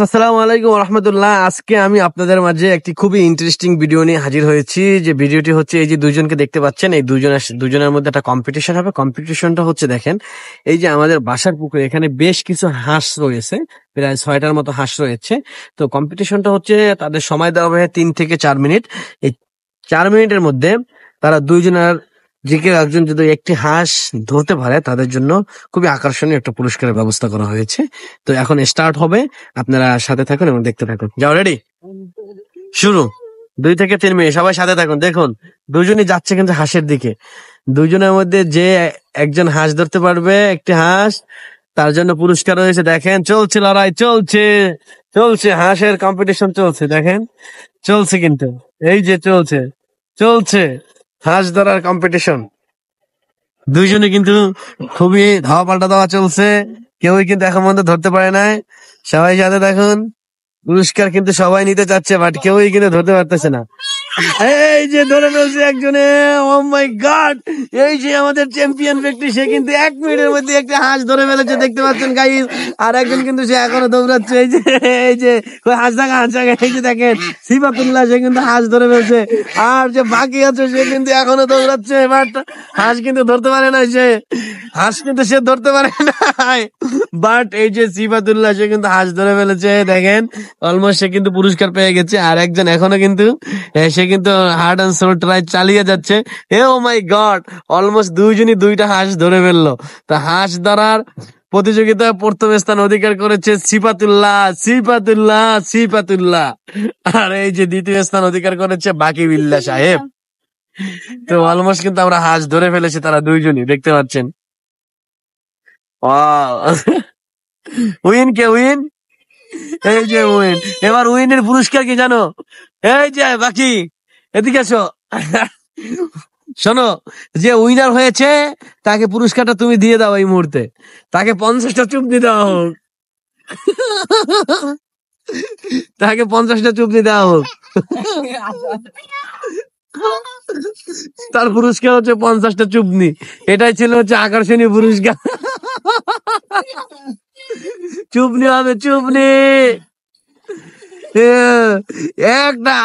আসসালামু আলাইকুম রহমতুল্লাহ। আজকে আমি আপনাদের মাঝে একটি খুবই ইন্টারেস্টিং ভিডিও নিয়ে হাজির হয়েছি। যে ভিডিওটি হচ্ছে, এই যে দুইজনকে দেখতে পাচ্ছেন, এই দুজনের মধ্যে একটা কম্পিটিশন হবে। কম্পিটিশনটা হচ্ছে, দেখেন, এই যে আমাদের বাসার পুকুরে এখানে বেশ কিছু হাঁস রয়েছে, প্রায় 6টার মতো হাঁস রয়েছে। তো কম্পিটিশনটা হচ্ছে, তাদের সময় দেওয়া হবে 3 থেকে 4 মিনিট। এই 4 মিনিটের মধ্যে তারা দুইজনের যে কেউ একজন যদি একটি হাঁস ধরতে পারে, তাদের জন্য খুবই আকর্ষণীয় একটা পুরস্কারের ব্যবস্থা করা হয়েছে। তো এখন স্টার্ট হবে, আপনারা সাথে থাকুন এবং দেখতে থাকুন। যাও, রেডি, শুরু। 2 থেকে 3 মিনিট, সবাই সাথে থাকুন। দেখুন, দুজনই যাচ্ছে কিন্তু হাঁসের দিকে। দুজনের মধ্যে যে একজন হাঁস ধরতে পারবে একটি হাঁস, তার জন্য পুরস্কার রয়েছে। দেখেন, চলছে লড়াই, চলছে চলছে হাঁসের কম্পিটিশন চলছে। দেখেন, চলছে কিন্তু, এই যে চলছে চলছে হাঁস ধরার কম্পিটিশন। দুইজনে কিন্তু খুবই ধাওয়া পাল্টা দেওয়া চলছে। কেউই কিন্তু এখন পর্যন্ত ধরতে পারে নাই। সবাই সাথে দেখুন, পুরস্কার কিন্তু সবাই নিতে চাচ্ছে, বাট কেউই কিন্তু ধরতে পারতেছে না। এই যে ধরে ফেলছে একজনে, ও মাই গড! এই যে আমাদের চ্যাম্পিয়ন ব্যক্তি, সে কিন্তু 1 মিনিটের মধ্যে একটা হাঁস ধরে ফেলেছে, দেখতে পাচ্ছেন গাইস। আর একজন কিন্তু সে এখনো দৌড়াচ্ছে। এই যে হাঁস দেখা, এই যে দেখেন, সিফাতুল্লাহ, সে কিন্তু হাঁস ধরে ফেলছে। আর যে বাকি আছে, সে কিন্তু এখনো দৌড়াচ্ছে, বাট হাঁস কিন্তু ধরতে পারে না। সে ধরতে পারে নাই, বাট এই যে সিফাতুল্লাহ, সে কিন্তু হাঁস ধরে ফেলেছে। দেখেন, অলমোস্ট সে কিন্তু পুরস্কার পেয়ে গেছে। আর একজন এখনো কিন্তু সে কিন্তু হার্ড অ্যান্ড সোল ট্রাই চালিয়ে যাচ্ছে। ও মাই গড, অলমোস্ট দুইজনই 2টা হাঁস ধরে ফেললো। তা হাঁস ধরার প্রতিযোগিতায় প্রথম স্থান অধিকার করেছে সিফাতুল্লাহ। আর এই যে দ্বিতীয় স্থান অধিকার করেছে বাকিবিল্লাহ সাহেব। তো অলমোস্ট কিন্তু আমরা হাঁস ধরে ফেলেছি, তারা দুইজনই, দেখতে পাচ্ছেন। উইন কে উইন? এই যে উইন। এবার উইনের পুরস্কার কি জানো? এই যে বাকি, এদিকে আসো। শোনো, যে উইনার হয়েছে তাকে পুরস্কারটা তুমি দিয়ে দাও এই মুহূর্তে। তাকে 50টা চুমনি দেওয়া হোক। তাকে 50টা চুমনি দেওয়া হোক। তার পুরস্কার হচ্ছে 50টা চুমনি। এটাই ছিল হচ্ছে আকর্ষণীয় পুরস্কার। চুমনি হবে, চুমনি। একটা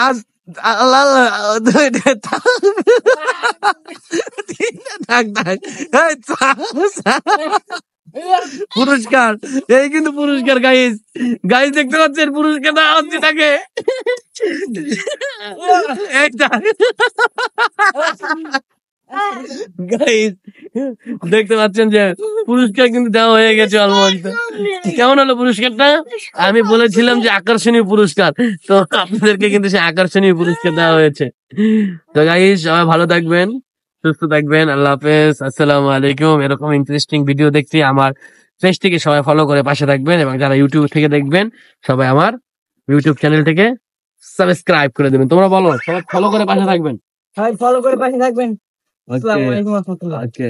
পুরস্কার, এই কিন্তু পুরস্কার গাইস। গাইস দেখতে পাচ্ছেন, পুরস্কার দেওয়া হচ্ছে তাকে। গাইস দেখতে পাচ্ছেন যে পুরস্কার কিন্তু দেওয়া হয়ে গেছে অলমোস্ট। কেমন হলো পুরস্কারটা? আমি বলেছিলাম যে আকর্ষণীয় পুরস্কার, তো আপনাদেরকে কিন্তু সে আকর্ষণীয় পুরস্কার দেওয়া হয়েছে। তো গাইস, সবাই ভালো থাকবেন, সুস্থ থাকবেন। আল্লাহ হাফেজ, আসসালামু আলাইকুম। এরকম ইন্টারেস্টিং ভিডিও দেখতে আমার পেজটিকে সবাই ফলো করে পাশে থাকবেন, এবং যারা ইউটিউব থেকে দেখবেন, সবাই আমার ইউটিউব চ্যানেল থেকে সাবস্ক্রাইব করে দেবেন। তোমরা বলো, সবাই ফলো করে পাশে থাকবেন। সবাই ফলো করে পাশে থাকবেন। আসসালামু আলাইকুম ওয়া রাহমাতুল্লাহ। ওকে।